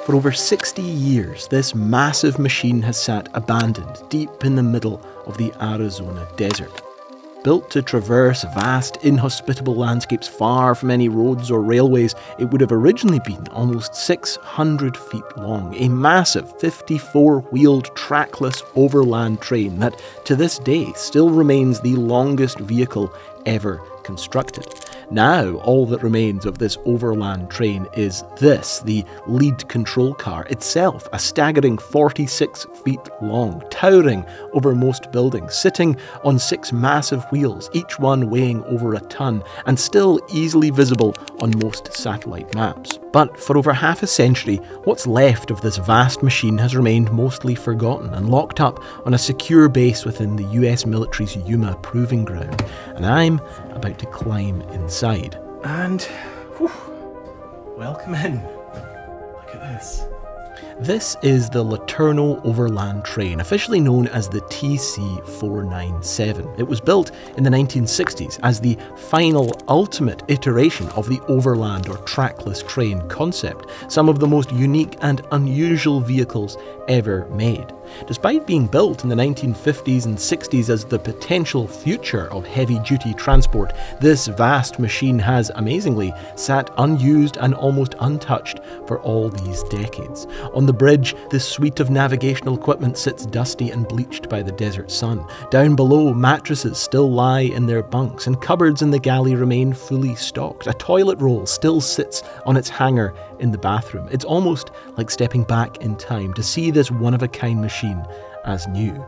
For over 60 years, this massive machine has sat abandoned deep in the middle of the Arizona desert. Built to traverse vast, inhospitable landscapes far from any roads or railways, it would have originally been almost 600 feet long, a massive 54-wheeled trackless overland train that, to this day, still remains the longest vehicle ever constructed. Now, all that remains of this overland train is this, the lead control car, itself a staggering 46 feet long, towering over most buildings, sitting on 6 massive wheels, each one weighing over a ton, and still easily visible on most satellite maps. But for over half a century, what's left of this vast machine has remained mostly forgotten and locked up on a secure base within the US military's Yuma proving ground. And I'm about to climb inside. And, whew, welcome in. Look at this. This is the LeTourneau Overland Train, officially known as the TC-497. It was built in the 1960s as the final, ultimate iteration of the overland or trackless train concept, some of the most unique and unusual vehicles ever made. Despite being built in the 1950s and 60s as the potential future of heavy-duty transport, this vast machine has, amazingly, sat unused and almost untouched for all these decades. On the bridge, this suite of navigational equipment sits dusty and bleached by the desert sun. Down below, mattresses still lie in their bunks, and cupboards in the galley remain fully stocked. A toilet roll still sits on its hanger in the bathroom. It's almost like stepping back in time to see this one-of-a-kind machine as new.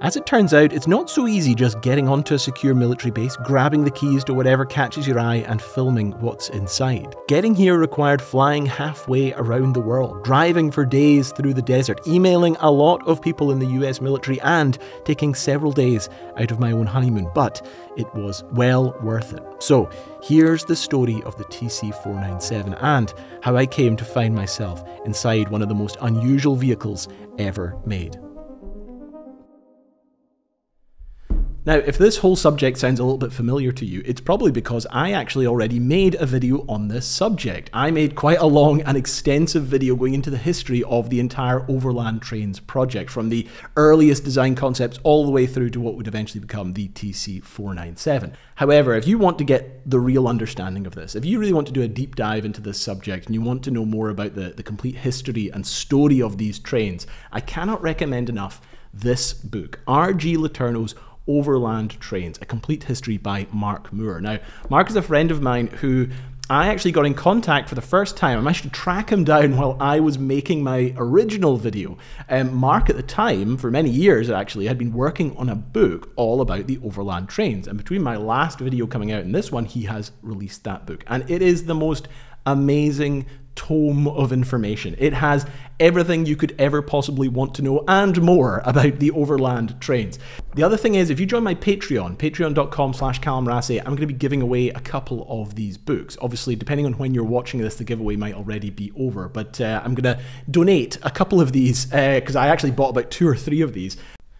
As it turns out, it's not so easy just getting onto a secure military base, grabbing the keys to whatever catches your eye and filming what's inside. Getting here required flying halfway around the world, driving for days through the desert, emailing a lot of people in the US military, and taking several days out of my own honeymoon, but it was well worth it. So here's the story of the TC-497 and how I came to find myself inside one of the most unusual vehicles ever made. Now, if this whole subject sounds a little bit familiar to you, it's probably because I actually already made a video on this subject. I made quite a long and extensive video going into the history of the entire Overland Trains project, from the earliest design concepts all the way through to what would eventually become the TC-497. However, if you want to get the real understanding of this, if you really want to do a deep dive into this subject and you want to know more about the complete history and story of these trains, I cannot recommend enough this book, R.G. LeTourneau's Overland Trains, A Complete History by Mark Moore. Now, Mark is a friend of mine who I actually got in contact for the first time. I managed to track him down while I was making my original video. Mark at the time, for many years actually, had been working on a book all about the Overland Trains. And between my last video coming out and this one, he has released that book. And it is the most amazing tome of information. It has everything you could ever possibly want to know and more about the Overland Trains. The other thing is, if you join my Patreon, patreon.com/CallumRassie, I'm going to be giving away a couple of these books. Obviously, depending on when you're watching this, the giveaway might already be over, but I'm going to donate a couple of these because I actually bought about 2 or 3 of these.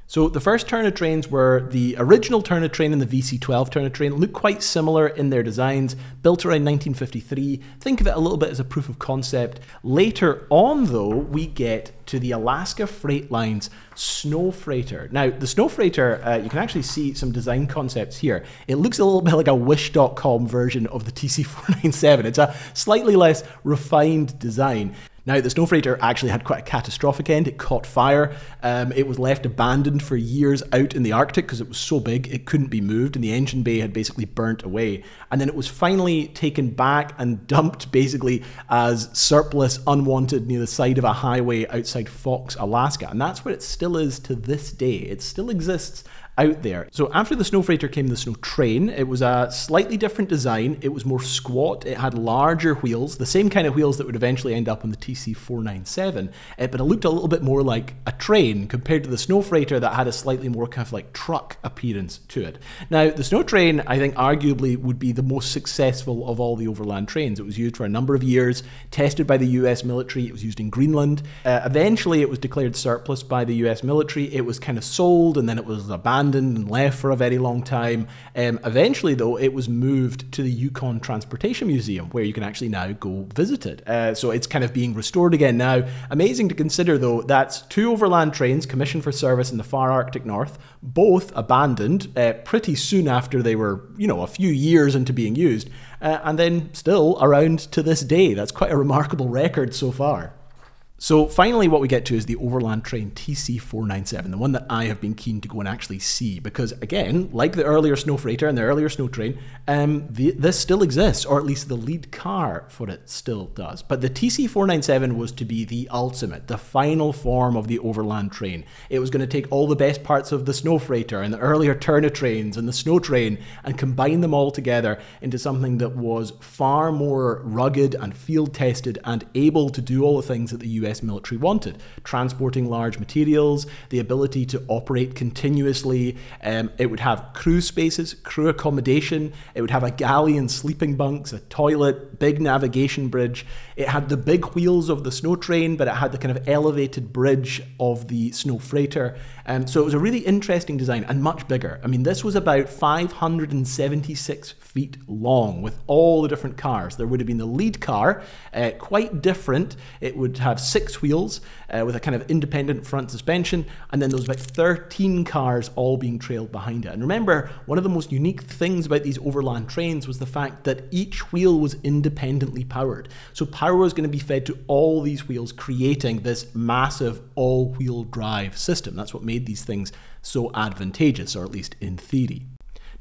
So the first Tourneau trains were the original Tourneau train and the VC-12 Tourneau train. Look quite similar in their designs, built around 1953. Think of it a little bit as a proof of concept. Later on though, we get to the Alaska Freight Line's Snow Freighter. Now, the Snow Freighter, you can actually see some design concepts here. It looks a little bit like a Wish.com version of the TC-497. It's a slightly less refined design. Now, the Snow Freighter actually had quite a catastrophic end. It caught fire. It was left abandoned for years out in the Arctic because it was so big it couldn't be moved, and the engine bay had basically burnt away. And then it was finally taken back and dumped basically as surplus, unwanted, near the side of a highway outside Fox, Alaska. And that's where it still is to this day. It still exists out there. So after the Snow Freighter came the Snow Train. It was a slightly different design. It was more squat. It had larger wheels, the same kind of wheels that would eventually end up on the TC-497, but it looked a little bit more like a train compared to the Snow Freighter that had a slightly more kind of like truck appearance to it. Now, the Snow Train, I think, arguably would be the most successful of all the Overland Trains. It was used for a number of years, tested by the US military. It was used in Greenland. Eventually, it was declared surplus by the US military. It was kind of sold, and then it was abandoned abandoned and left for a very long time. Eventually, though, it was moved to the Yukon Transportation Museum, where you can actually now go visit it. So it's kind of being restored again now. Amazing to consider, though, that's 2 overland trains commissioned for service in the far Arctic North, both abandoned pretty soon after they were, you know, a few years into being used, and then still around to this day. That's quite a remarkable record so far. So finally what we get to is the Overland Train TC-497, the one that I have been keen to go and actually see, because again, like the earlier Snow Freighter and the earlier Snow Train, this still exists, or at least the lead car for it still does. But the TC-497 was to be the ultimate, the final form of the Overland Train. It was going to take all the best parts of the Snow Freighter and the earlier LeTourneau trains and the Snow Train and combine them all together into something that was far more rugged and field tested and able to do all the things that the US military wanted. Transporting large materials, the ability to operate continuously. It would have crew spaces, crew accommodation. It would have a galley and sleeping bunks, a toilet, big navigation bridge. It had the big wheels of the Snow Train, but it had the kind of elevated bridge of the Snow Freighter. So it was a really interesting design and much bigger. I mean, this was about 576 feet long with all the different cars. There would have been the lead car, quite different. It would have 6 wheels with a kind of independent front suspension, and then there was about 13 cars all being trailed behind it. And remember, one of the most unique things about these overland trains was the fact that each wheel was independently powered. So power was going to be fed to all these wheels, creating this massive all-wheel drive system. That's what made these things so advantageous, or at least in theory.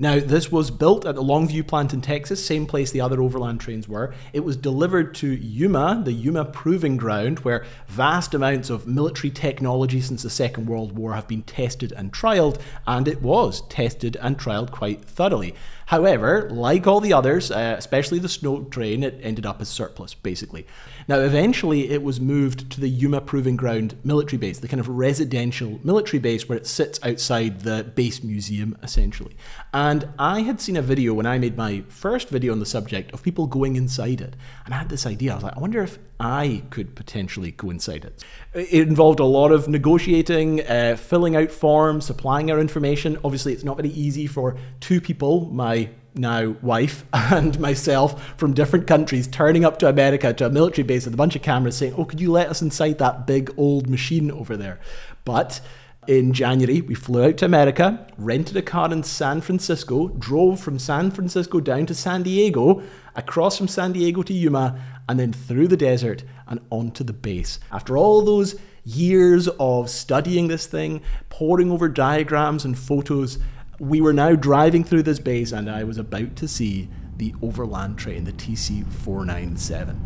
Now, this was built at the Longview plant in Texas, same place the other overland trains were. It was delivered to Yuma, the Yuma Proving Ground, where vast amounts of military technology since the Second World War have been tested and trialled, and it was tested and trialled quite thoroughly. However, like all the others, especially the Snow Train, it ended up as surplus, basically. Now, eventually it was moved to the Yuma Proving Ground military base, the kind of residential military base where it sits outside the base museum, essentially. And I had seen a video when I made my first video on the subject of people going inside it. And I had this idea, I was like, I wonder if I could potentially go inside it. It involved a lot of negotiating, filling out forms, supplying our information. Obviously, it's not very easy for 2 people, my now wife and myself, from different countries, turning up to America to a military base with a bunch of cameras saying, oh, could you let us inside that big old machine over there? But in January, we flew out to America, rented a car in San Francisco, drove from San Francisco down to San Diego, across from San Diego to Yuma, and then through the desert and onto the base. After all those years of studying this thing, poring over diagrams and photos, we were now driving through this base and I was about to see the Overland Train, the TC-497.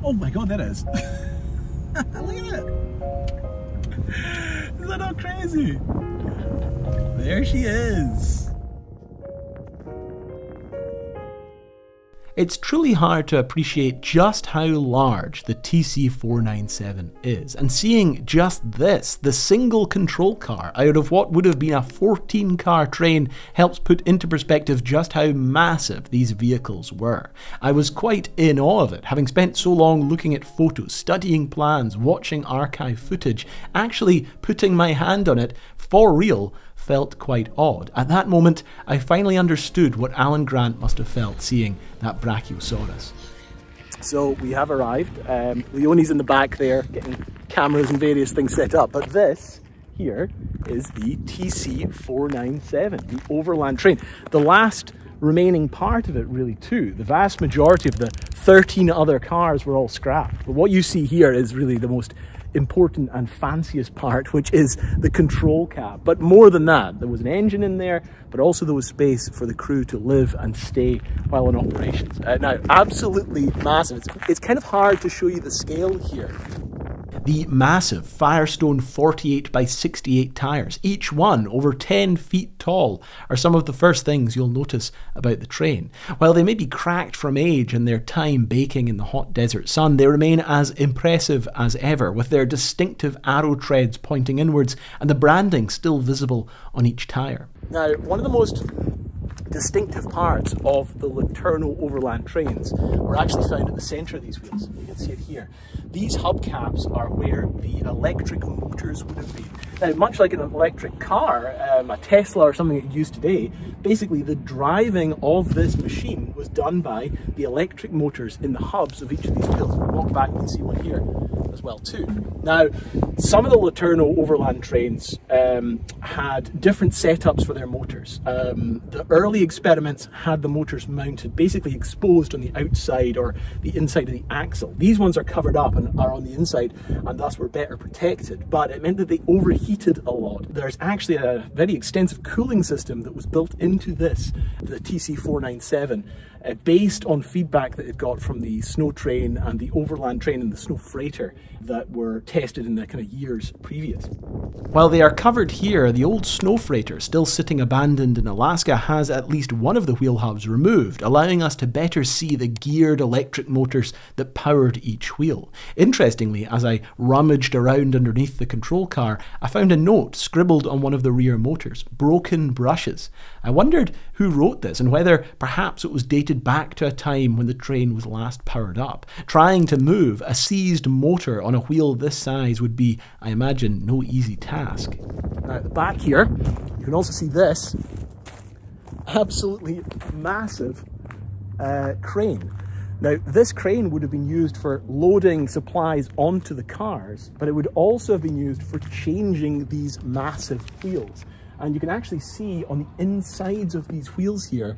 Oh my god, that is. Look at that. Is that not crazy? There she is. It's truly hard to appreciate just how large the TC-497 is, and seeing just this, the single control car, out of what would have been a 14-car train helps put into perspective just how massive these vehicles were. I was quite in awe of it, having spent so long looking at photos, studying plans, watching archive footage. Actually putting my hand on it for real felt quite odd. At that moment, I finally understood what Alan Grant must have felt seeing that Brachiosaurus. So we have arrived. Leonie's in the back there, getting cameras and various things set up. But this here is the TC-497, the Overland Train. The last remaining part of it, really, too. The vast majority of the 13 other cars were all scrapped. But what you see here is really the most important and fanciest part, which is the control cab. But more than that, there was an engine in there, but also there was space for the crew to live and stay while in operations. Now, absolutely massive. It's kind of hard to show you the scale here. The massive Firestone 48 by 68 tyres, each one over 10 feet tall, are some of the first things you'll notice about the train. While they may be cracked from age and their time baking in the hot desert sun, they remain as impressive as ever, with their distinctive arrow treads pointing inwards and the branding still visible on each tyre. Now, one of the most distinctive parts of the LeTourneau Overland Trains were actually found at the centre of these wheels. You can see it here. These hubcaps are where the electric motors would have been. Now, much like an electric car, a Tesla or something that you use today, basically the driving of this machine was done by the electric motors in the hubs of each of these wheels. Walk back, you can see one here as well too. Now, some of the LeTourneau Overland Trains had different setups for their motors. The early experiments had the motors mounted, basically exposed on the outside or the inside of the axle. These ones are covered up and are on the inside and thus were better protected, but it meant that they overheated a lot. There's actually a very extensive cooling system that was built into this, the TC-497, based on feedback that it got from the snow train and the overland train and the snow freighter that were tested in the kind of years previous. While they are covered here, the old snow freighter, still sitting abandoned in Alaska, has at least one of the wheel hubs removed, allowing us to better see the geared electric motors that powered each wheel. Interestingly, as I rummaged around underneath the control car, I found a note scribbled on one of the rear motors: broken brushes. I wondered who wrote this and whether perhaps it was dated back to a time when the train was last powered up. Trying to move a seized motor on a wheel this size would be, I imagine, no easy task. Now at the back here, you can also see this absolutely massive crane. Now, this crane would have been used for loading supplies onto the cars, but it would also have been used for changing these massive wheels. And you can actually see on the insides of these wheels here,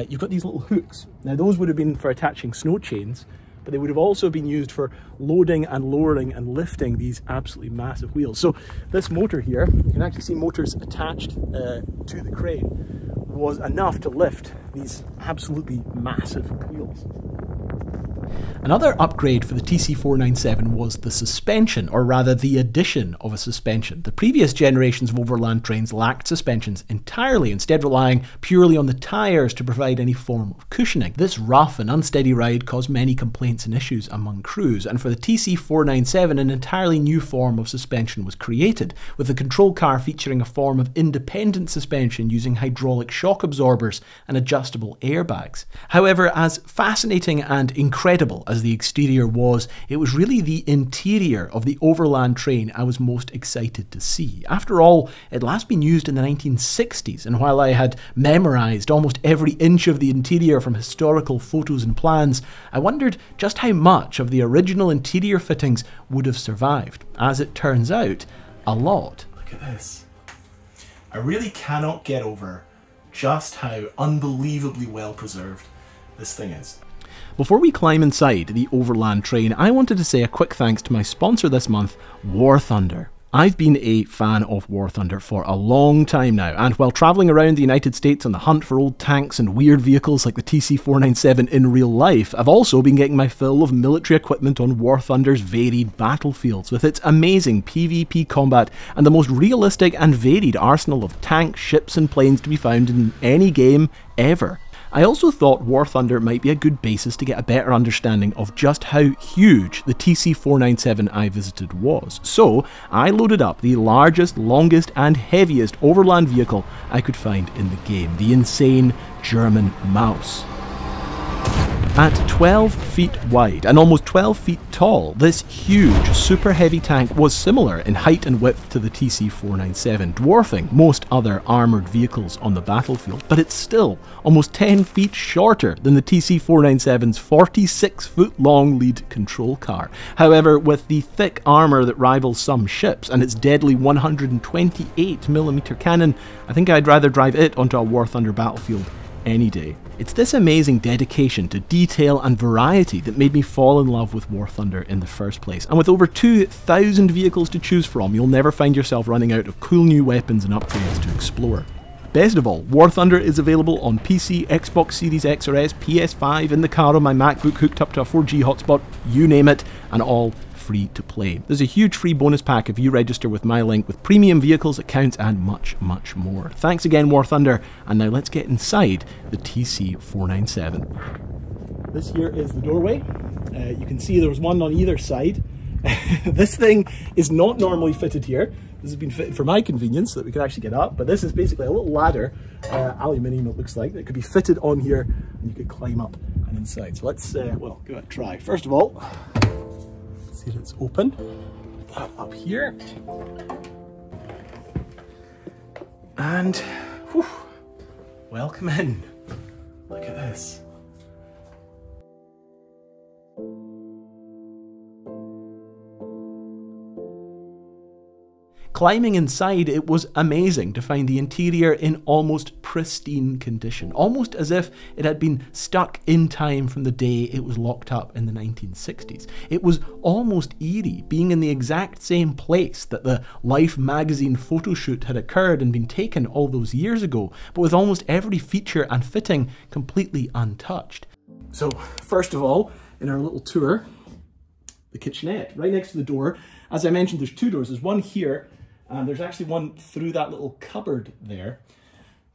you've got these little hooks. Now, those would have been for attaching snow chains, but they would have also been used for loading and lowering and lifting these absolutely massive wheels. So this motor here, you can actually see motors attached to the crane, was enough to lift these absolutely massive wheels. Another upgrade for the TC-497 was the suspension, or rather the addition of a suspension. The previous generations of overland trains lacked suspensions entirely, instead relying purely on the tyres to provide any form of cushioning. This rough and unsteady ride caused many complaints and issues among crews, and for the TC-497 an entirely new form of suspension was created, with the control car featuring a form of independent suspension using hydraulic shock absorbers and adjustable airbags. However, as fascinating and incredible as the exterior was, it was really the interior of the overland train I was most excited to see. After all, it had last been used in the 1960s, and while I had memorised almost every inch of the interior from historical photos and plans, I wondered just how much of the original interior fittings would have survived. As it turns out, a lot. Look at this. I really cannot get over just how unbelievably well preserved this thing is. Before we climb inside the overland train, I wanted to say a quick thanks to my sponsor this month, War Thunder. I've been a fan of War Thunder for a long time now, and while travelling around the United States on the hunt for old tanks and weird vehicles like the TC-497 in real life, I've also been getting my fill of military equipment on War Thunder's varied battlefields, with its amazing PvP combat and the most realistic and varied arsenal of tanks, ships and planes to be found in any game ever. I also thought War Thunder might be a good basis to get a better understanding of just how huge the TC-497 I visited was. So I loaded up the largest, longest and heaviest overland vehicle I could find in the game, the insane German Maus. At 12 feet wide and almost 12 feet tall, this huge, super heavy tank was similar in height and width to the TC-497, dwarfing most other armoured vehicles on the battlefield, but it's still almost 10 feet shorter than the TC-497's 46-foot-long lead control car. However, with the thick armour that rivals some ships and its deadly 128mm cannon, I think I'd rather drive it onto a War Thunder battlefield any day. It's this amazing dedication to detail and variety that made me fall in love with War Thunder in the first place. And with over 2,000 vehicles to choose from, you'll never find yourself running out of cool new weapons and upgrades to explore. Best of all, War Thunder is available on PC, Xbox Series X or S, PS5, in the car on my MacBook hooked up to a 4G hotspot, you name it, and all free to play. There's a huge free bonus pack if you register with my link with premium vehicles, accounts and much, much more. Thanks again, War Thunder, and now let's get inside the TC-497. This here is the doorway. You can see there was one on either side. This thing is not normally fitted here. This has been fitted for my convenience so that we can actually get up, but this is basically a little ladder aluminium it looks like, that could be fitted on here and you could climb up and inside. So let's, well, give it a try. First of all, see if it's open. That up here. And, whew, welcome in. Look at this. Climbing inside, it was amazing to find the interior in almost pristine condition, almost as if it had been stuck in time from the day it was locked up in the 1960s. It was almost eerie, being in the exact same place that the Life magazine photo shoot had occurred and been taken all those years ago, but with almost every feature and fitting completely untouched. So, first of all, in our little tour, the kitchenette, right next to the door. As I mentioned, there's two doors. There's one here, and there's actually one through that little cupboard there.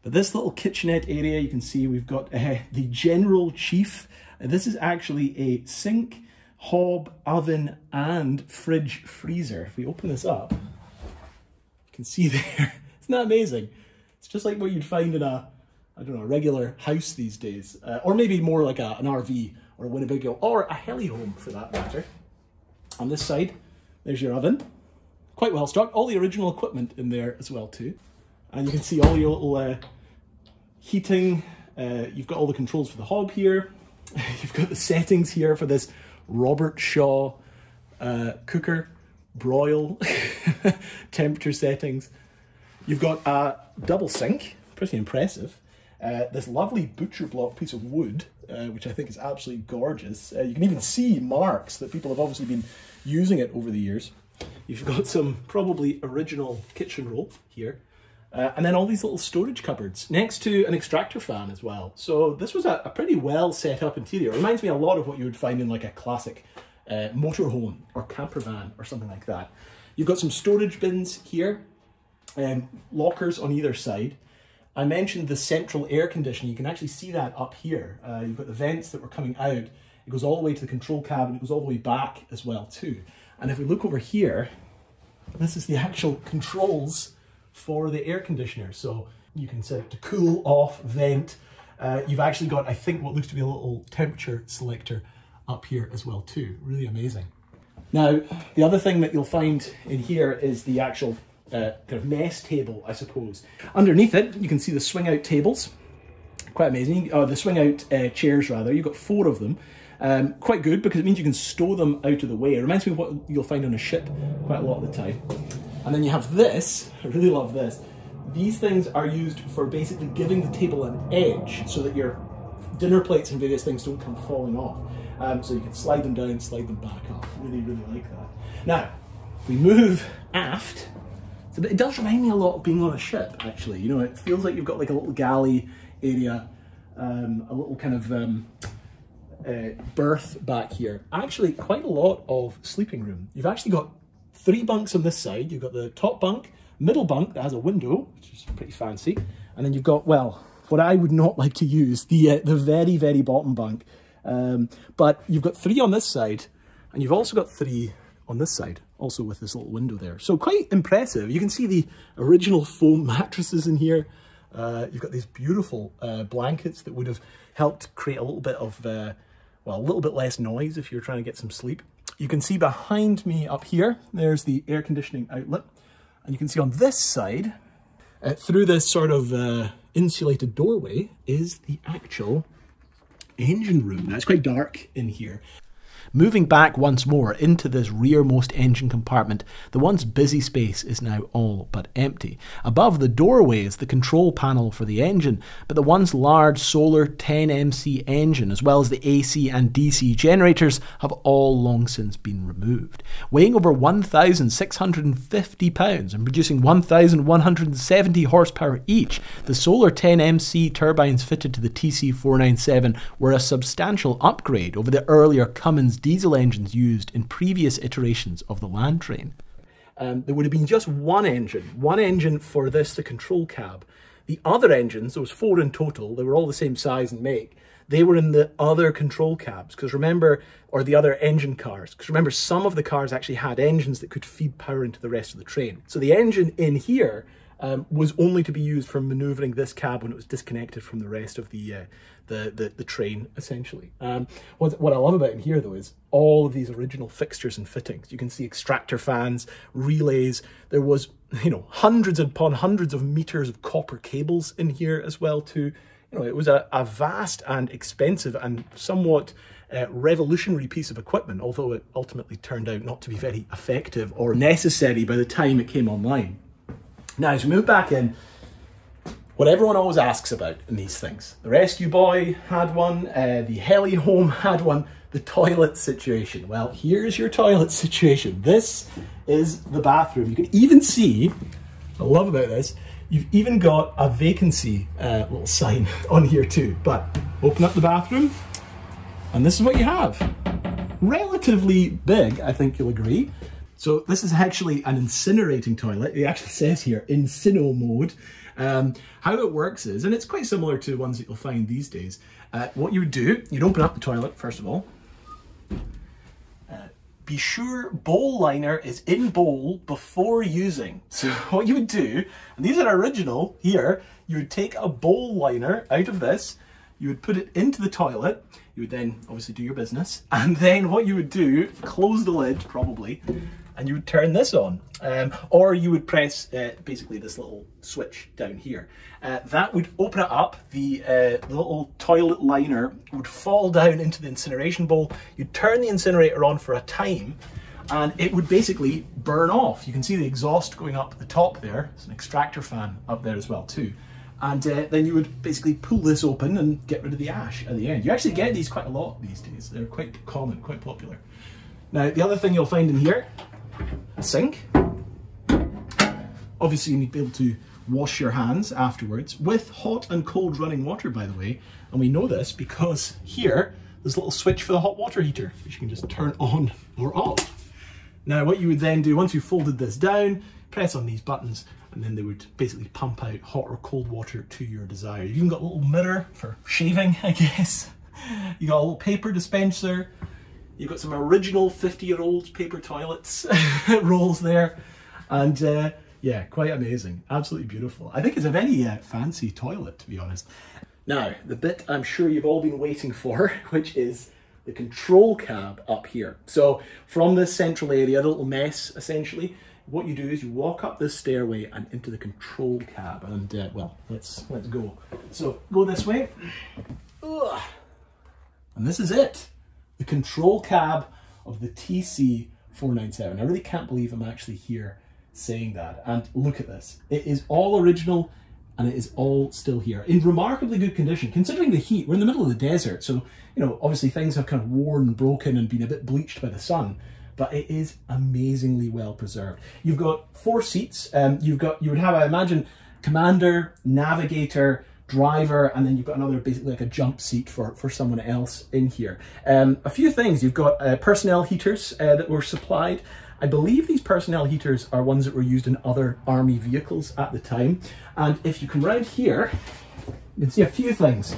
But this little kitchenette area, you can see we've got the General Chief. This is actually a sink, hob, oven, and fridge freezer. If we open this up, you can see there. Isn't that amazing? It's just like what you'd find in a, I don't know, a regular house these days. Or maybe more like an RV or a Winnebago or a heli home for that matter. On this side, there's your oven. Quite well stocked. All the original equipment in there as well too. And you can see all your little heating. You've got all the controls for the hob here. You've got the settings here for this Robert Shaw cooker, broil, temperature settings. You've got a double sink, pretty impressive. This lovely butcher block piece of wood, which I think is absolutely gorgeous. You can even see marks that people have obviously been using it over the years. You've got some probably original kitchen roll here. And then all these little storage cupboards next to an extractor fan as well. So this was a pretty well set up interior. It reminds me a lot of what you would find in like a classic motorhome or camper van or something like that. You've got some storage bins here, lockers on either side. I mentioned the central air conditioning. You can actually see that up here. You've got the vents that were coming out. It goes all the way to the control cabinet. It goes all the way back as well too. And if we look over here, this is the actual controls for the air conditioner. So you can set it to cool, off, vent. You've actually got, I think, what looks to be a little temperature selector up here as well too. Really amazing. Now, the other thing that you'll find in here is the actual kind of mess table, I suppose. Underneath it, you can see the swing out tables. Quite amazing. The swing out chairs, rather. You've got 4 of them. Quite good because it means you can stow them out of the way. It reminds me of what you'll find on a ship quite a lot of the time. And then you have this. I really love this. These things are used for basically giving the table an edge so that your dinner plates and various things don't come falling off. So you can slide them down, slide them back up. Really, really like that. Now, if we move aft, so it does remind me a lot of being on a ship, actually. You know, it feels like you've got like a little galley area, a little kind of berth back here. Actually, quite a lot of sleeping room. You've actually got 3 bunks on this side. You've got the top bunk, middle bunk that has a window, which is pretty fancy. And then you've got, well, what I would not like to use, the very, very bottom bunk. But you've got 3 on this side, and you've also got 3 on this side, also with this little window there. So quite impressive. You can see the original foam mattresses in here. You've got these beautiful blankets that would have helped create a little bit of, well, a little bit less noise if you're trying to get some sleep. You can see behind me up here, there's the air conditioning outlet. And you can see on this side, through this sort of insulated doorway, is the actual engine room. Now, it's quite dark in here. Moving back once more into this rearmost engine compartment, the once busy space is now all but empty. Above the doorway is the control panel for the engine, but the once large solar 10MC engine, as well as the AC and DC generators, have all long since been removed. Weighing over 1,650 pounds and producing 1,170 horsepower each, the solar 10MC turbines fitted to the TC-497 were a substantial upgrade over the earlier Cummins diesel engines used in previous iterations of the land train. There would have been just one engine for this, the control cab. The other engines, there was 4 in total, they were all the same size and make, they were in the other control cabs, because remember, or the other engine cars, because remember some of the cars actually had engines that could feed power into the rest of the train. So the engine in here was only to be used for manoeuvring this cab when it was disconnected from the rest of the train, essentially. What I love about in here, though, is all of these original fixtures and fittings. You can see extractor fans, relays. There was, you know, hundreds upon hundreds of meters of copper cables in here as well, too. You know, it was a vast and expensive and somewhat revolutionary piece of equipment, although it ultimately turned out not to be very effective or necessary by the time it came online. Now, as we move back in, what everyone always asks about in these things. The rescue boy had one, the heli home had one, the toilet situation. Well, here's your toilet situation. This is the bathroom. You can even see, I love about this, you've even got a vacancy little sign on here too. But open up the bathroom, and this is what you have. Relatively big, I think you'll agree. So this is actually an incinerating toilet. It actually says here, Incino mode. How it works is, and it's quite similar to ones that you'll find these days, what you would do, you'd open up the toilet, first of all. Be sure bowl liner is in bowl before using. So what you would do, and these are original here, you would take a bowl liner out of this, you would put it into the toilet, you would then obviously do your business, and then what you would do, close the lid probably, and you would turn this on. Or you would press basically this little switch down here. That would open it up, the little toilet liner would fall down into the incineration bowl, you'd turn the incinerator on for a time, and it would basically burn off. You can see the exhaust going up the top there, there's an extractor fan up there as well too. And then you would basically pull this open and get rid of the ash at the end. You actually get these quite a lot these days. They're quite common, quite popular. Now, the other thing you'll find in here, a sink. Obviously, you need to be able to wash your hands afterwards with hot and cold running water, by the way. And we know this because here, there's a little switch for the hot water heater, which you can just turn on or off. Now, what you would then do, once you've folded this down, press on these buttons, and then they would basically pump out hot or cold water to your desire. You've even got a little mirror for shaving, I guess. You got a little paper dispenser. You've got some original 50-year-old paper toilets rolls there. And yeah, quite amazing. Absolutely beautiful. I think it's a very fancy toilet, to be honest. Now, the bit I'm sure you've all been waiting for, which is the control cab up here. So from this central area, the little mess, essentially, what you do is you walk up this stairway and into the control cab. And well, let's go. So go this way. Ugh. And this is it. The control cab of the TC-497. I really can't believe I'm actually here saying that. And look at this. It is all original and it is all still here in remarkably good condition, considering the heat. We're in the middle of the desert, so, you know, obviously things have kind of worn and broken and been a bit bleached by the sun, but it is amazingly well preserved. You've got 4 seats. You would have, I imagine, commander, navigator, driver, and then you've got another, basically like a jump seat for someone else in here. A few things. You've got personnel heaters that were supplied. I believe these personnel heaters are ones that were used in other army vehicles at the time. And if you come round here, you can see a few things.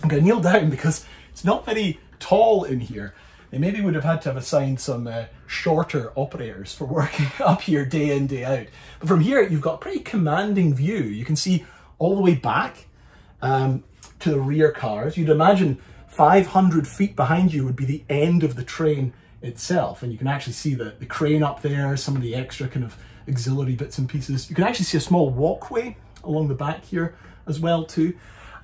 I'm going to kneel down because it's not very tall in here. They maybe would have had to have assigned some shorter operators for working up here day in, day out. But from here, you've got a pretty commanding view. You can see all the way back to the rear cars. You'd imagine 500 feet behind you would be the end of the train itself, and you can actually see the crane up there, some of the extra kind of auxiliary bits and pieces. You can actually see a small walkway along the back here as well too.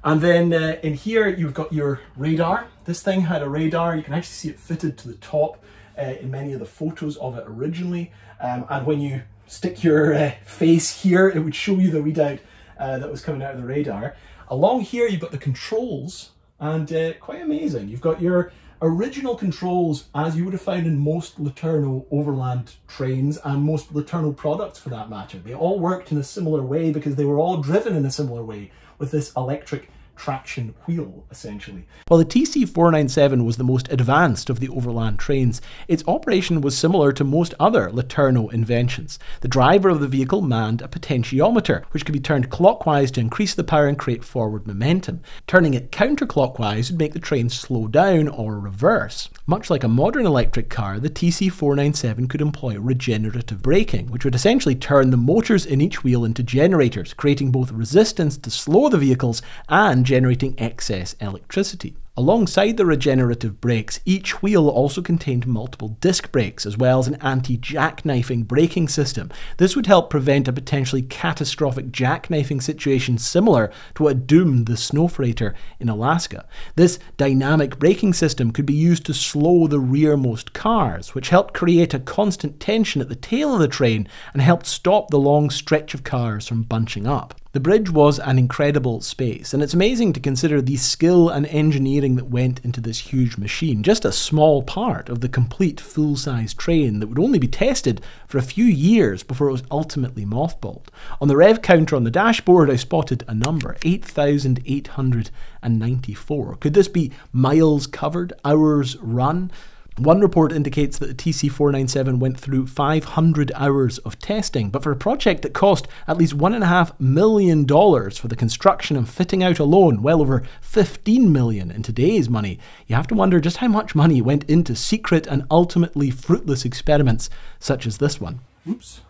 And then in here you've got your radar. This thing had a radar. You can actually see it fitted to the top in many of the photos of it originally. And when you stick your face here, it would show you the readout that was coming out of the radar. Along here you've got the controls, and quite amazing. You've got your original controls as you would have found in most LeTourneau Overland trains and most LeTourneau products for that matter. They all worked in a similar way because they were all driven in a similar way with this electric traction wheel, essentially. While the TC-497 was the most advanced of the overland trains, its operation was similar to most other LeTourneau inventions. The driver of the vehicle manned a potentiometer, which could be turned clockwise to increase the power and create forward momentum. Turning it counterclockwise would make the train slow down or reverse. Much like a modern electric car, the TC-497 could employ regenerative braking, which would essentially turn the motors in each wheel into generators, creating both resistance to slow the vehicles and generating excess electricity. Alongside the regenerative brakes, each wheel also contained multiple disc brakes, as well as an anti-jackknifing braking system. This would help prevent a potentially catastrophic jackknifing situation similar to what doomed the snow freighter in Alaska. This dynamic braking system could be used to slow the rearmost cars, which helped create a constant tension at the tail of the train and helped stop the long stretch of cars from bunching up. The bridge was an incredible space, and it's amazing to consider the skill and engineering that went into this huge machine, just a small part of the complete full-size train that would only be tested for a few years before it was ultimately mothballed. On the rev counter on the dashboard, I spotted a number, 8,894. Could this be miles covered, hours run? One report indicates that the TC-497 went through 500 hours of testing, but for a project that cost at least $1.5 million for the construction and fitting out alone, well over $15 million in today's money, you have to wonder just how much money went into secret and ultimately fruitless experiments such as this one. Oops.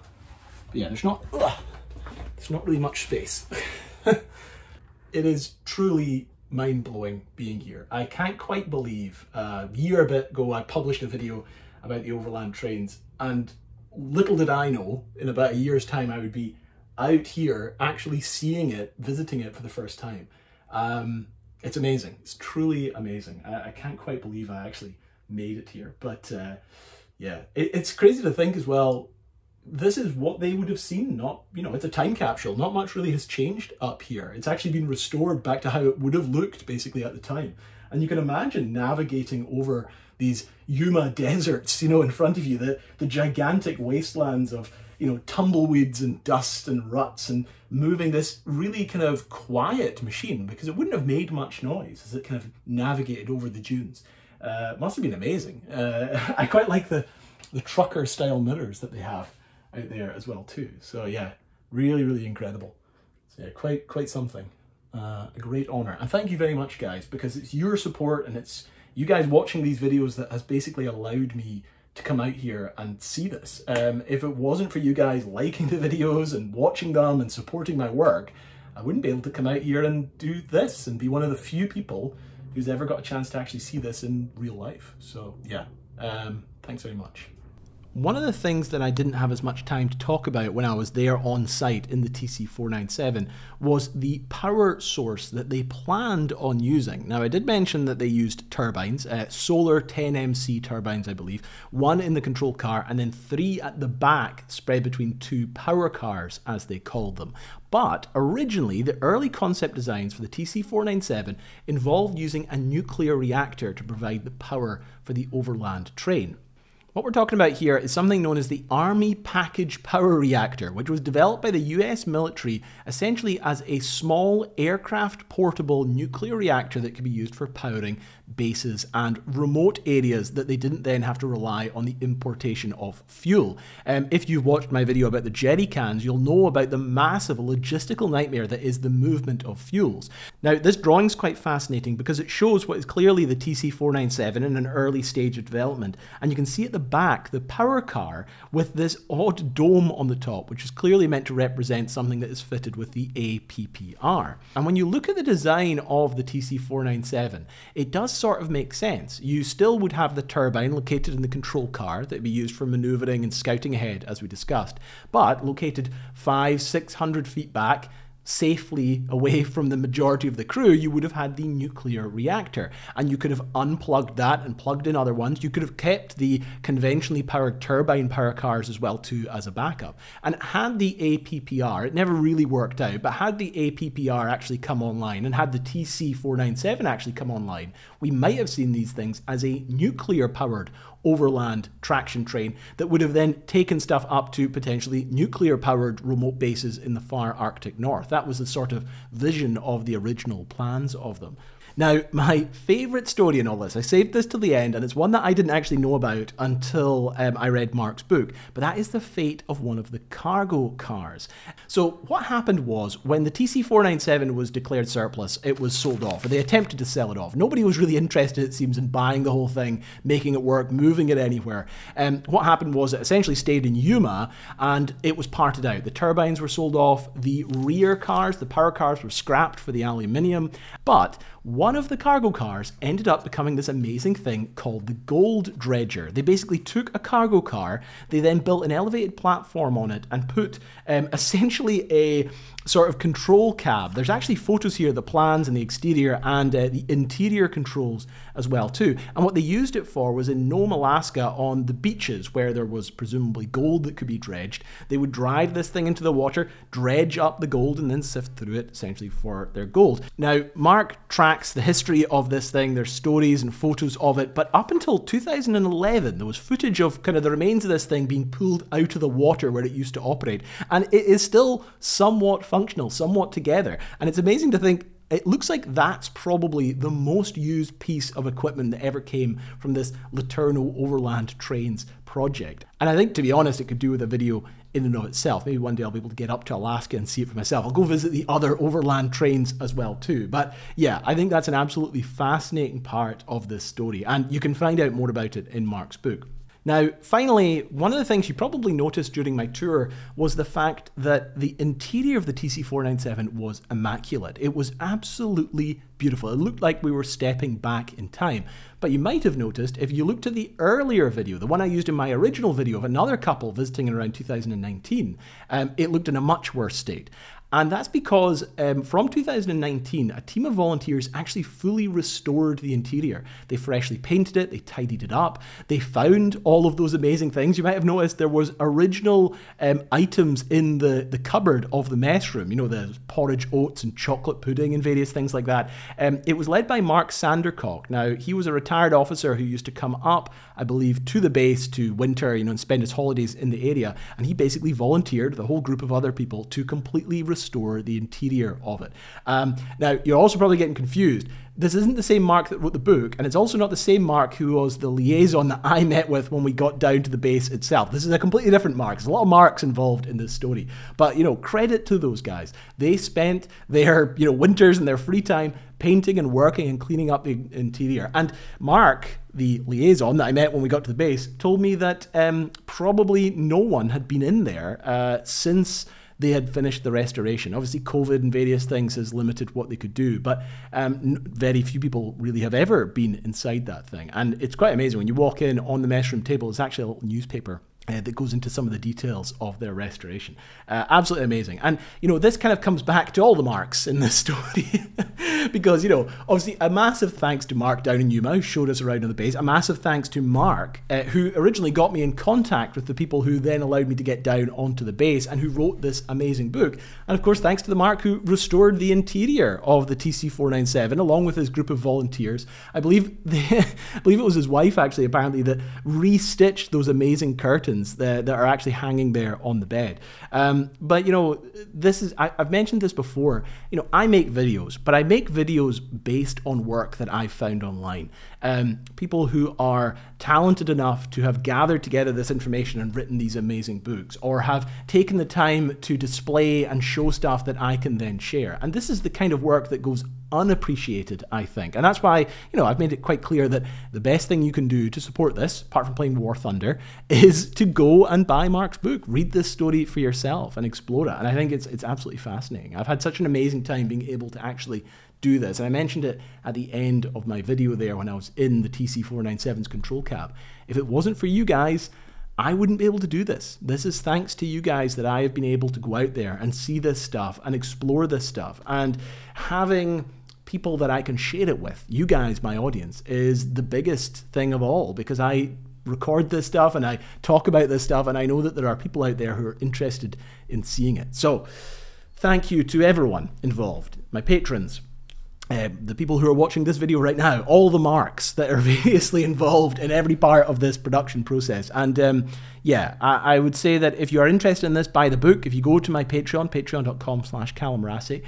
But yeah, there's not really much space. It is truly mind-blowing being here. I can't quite believe a year a bit ago I published a video about the overland trains, and little did I know in about a year's time I would be out here actually seeing it, visiting it for the first time. It's amazing. It's truly amazing. I can't quite believe I actually made it here, but yeah, it's crazy to think as well. This is what they would have seen, not, you know, it's a time capsule. Not much really has changed up here. It's actually been restored back to how it would have looked basically at the time. And you can imagine navigating over these Yuma deserts, you know, in front of you, the gigantic wastelands of, you know, tumbleweeds and dust and ruts, and moving this really kind of quiet machine, because it wouldn't have made much noise as it kind of navigated over the dunes. Must have been amazing. I quite like the trucker style mirrors that they have out there as well too. So yeah, really, really incredible. So yeah, quite something. A great honor. And thank you very much, guys, because it's your support and it's you guys watching these videos that has basically allowed me to come out here and see this. If it wasn't for you guys liking the videos and watching them and supporting my work, I wouldn't be able to come out here and do this and be one of the few people who's ever got a chance to actually see this in real life. So yeah, thanks very much. One of the things that I didn't have as much time to talk about when I was there on site in the TC-497 was the power source that they planned on using. Now, I did mention that they used turbines, solar 10MC turbines, I believe, one in the control car and then 3 at the back spread between 2 power cars, as they called them. But originally, the early concept designs for the TC-497 involved using a nuclear reactor to provide the power for the overland train. What we're talking about here is something known as the Army Package Power Reactor, which was developed by the US military essentially as a small aircraft portable nuclear reactor that could be used for powering bases and remote areas that they didn't then have to rely on the importation of fuel. If you've watched my video about the jerry cans, you'll know about the massive logistical nightmare that is the movement of fuels. Now, this drawing's quite fascinating because it shows what is clearly the TC-497 in an early stage of development, and you can see at the back the power car with this odd dome on the top, which is clearly meant to represent something that is fitted with the APPR. And when you look at the design of the TC-497, it does sort of make sense. You still would have the turbine located in the control car that would be used for maneuvering and scouting ahead, as we discussed, but located 500-600 feet back, safely away from the majority of the crew, you would have had the nuclear reactor, and you could have unplugged that and plugged in other ones. You could have kept the conventionally powered turbine power cars as well too as a backup. And had the APPR, it never really worked out, but had the APPR actually come online and had the TC-497 actually come online, we might have seen these things as a nuclear powered overland traction train that would have then taken stuff up to potentially nuclear powered remote bases in the far Arctic north. that was the sort of vision of the original plans of them. Now, my favourite story in all this, I saved this till the end, and it's one that I didn't actually know about until I read Mark's book, but that is the fate of one of the cargo cars. So what happened was, when the TC-497 was declared surplus, it was sold off, or they attempted to sell it off. Nobody was really interested, it seems, in buying the whole thing, making it work, moving it anywhere. What happened was it essentially stayed in Yuma, and it was parted out. The turbines were sold off, the rear cars, the power cars, were scrapped for the aluminium, but one of the cargo cars ended up becoming this amazing thing called the Gold Dredger. They basically took a cargo car, they then built an elevated platform on it and put essentially a sort of control cab. There's actually photos here of the plans and the exterior and the interior controls as well too. And what they used it for was in Nome, Alaska, on the beaches where there was presumably gold that could be dredged. They would drive this thing into the water, dredge up the gold, and then sift through it essentially for their gold. Now, Mark tracks the history of this thing. There's stories and photos of it, but up until 2011, there was footage of kind of the remains of this thing being pulled out of the water where it used to operate. And it is still somewhat functional, somewhat together. And it's amazing to think, it looks like that's probably the most used piece of equipment that ever came from this LeTourneau Overland Trains project. And I think, to be honest, it could do with a video in and of itself. Maybe one day I'll be able to get up to Alaska and see it for myself. I'll go visit the other overland trains as well too. But yeah, I think that's an absolutely fascinating part of this story. And you can find out more about it in Mark's book. Now, finally, one of the things you probably noticed during my tour was the fact that the interior of the TC-497 was immaculate. It was absolutely beautiful. It looked like we were stepping back in time. But you might have noticed, if you looked at the earlier video, the one I used in my original video of another couple visiting in around 2019, it looked in a much worse state. And that's because from 2019, a team of volunteers actually fully restored the interior. They freshly painted it, they tidied it up, they found all of those amazing things. You might have noticed there was original items in the cupboard of the mess room, you know, the porridge oats and chocolate pudding and various things like that. It was led by Mark Sandercock. Now, he was a retired officer who used to come up, I believe, to the base to winter, you know, and spend his holidays in the area. And he basically volunteered with a whole group of other people to completely restore the interior of it. Now, you're also probably getting confused. This isn't the same Mark that wrote the book, and it's also not the same Mark who was the liaison that I met with when we got down to the base itself. This is a completely different Mark. There's a lot of Marks involved in this story. But, you know, credit to those guys. They spent their, you know, winters and their free time painting and working and cleaning up the interior. And Mark, the liaison that I met when we got to the base, told me that probably no one had been in there since they had finished the restoration. Obviously, COVID and various things has limited what they could do, but very few people really have ever been inside that thing. And it's quite amazing. When you walk in on the mess room table, it's actually a little newspaper that goes into some of the details of their restoration. Absolutely amazing. And, you know, this kind of comes back to all the Marks in this story because, you know, obviously a massive thanks to Mark down in Yuma who showed us around on the base. A massive thanks to Mark who originally got me in contact with the people who then allowed me to get down onto the base and who wrote this amazing book. And of course, thanks to the Mark who restored the interior of the TC-497 along with his group of volunteers. I believe it was his wife actually apparently that restitched those amazing curtains that are actually hanging there on the bed. But, you know, this is, I've mentioned this before, you know, I make videos, but I make videos based on work that I've found online. People who are talented enough to have gathered together this information and written these amazing books, or have taken the time to display and show stuff that I can then share. And this is the kind of work that goes unappreciated, I think. And that's why, you know, I've made it quite clear that the best thing you can do to support this, apart from playing War Thunder, is to go and buy Mark's book. Read this story for yourself and explore it. And I think it's absolutely fascinating. I've had such an amazing time being able to actually do this. And I mentioned it at the end of my video there when I was in the TC-497's control cab. If it wasn't for you guys, I wouldn't be able to do this. This is thanks to you guys that I have been able to go out there and see this stuff and explore this stuff. And having people that I can share it with, you guys, my audience, is the biggest thing of all, because I record this stuff and I talk about this stuff and I know that there are people out there who are interested in seeing it. So thank you to everyone involved, my patrons, the people who are watching this video right now, all the marks that are variously involved in every part of this production process. And yeah, I would say that if you are interested in this, buy the book. If you go to my Patreon, patreon.com/CallumRassie,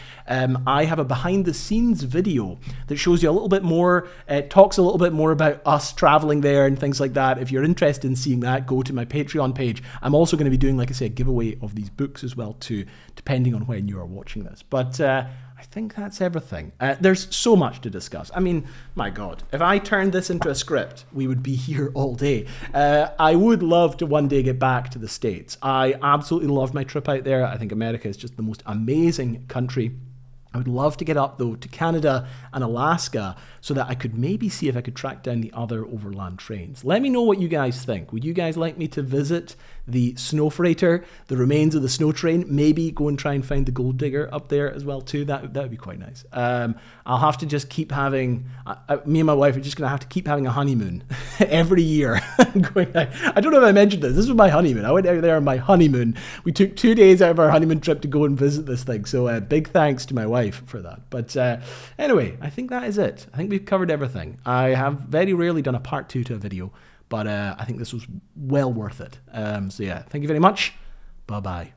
I have a behind the scenes video that shows you a little bit more, talks a little bit more about us traveling there and things like that. If you're interested in seeing that, go to my Patreon page. I'm also going to be doing, like I said, a giveaway of these books as well too, depending on when you are watching this. But I think that's everything. There's so much to discuss. I mean, my God, if I turned this into a script, we would be here all day. I would love to one day get back to the States. I absolutely loved my trip out there. I think America is just the most amazing country. I would love to get up, though, to Canada and Alaska so that I could maybe see if I could track down the other overland trains. Let me know what you guys think. Would you guys like me to visit the snow freighter, the remains of the snow train, maybe go and try and find the gold digger up there as well, too? That would be quite nice. I'll have to just keep having, me and my wife are just going to have to keep having a honeymoon every year. I don't know if I mentioned this. This was my honeymoon. I went out there on my honeymoon. We took 2 days out of our honeymoon trip to go and visit this thing. So big thanks to my wife for that. But anyway, I think that is it. I think we've covered everything. I have very rarely done a part 2 to a video, but I think this was well worth it. So yeah, thank you very much. Bye-bye.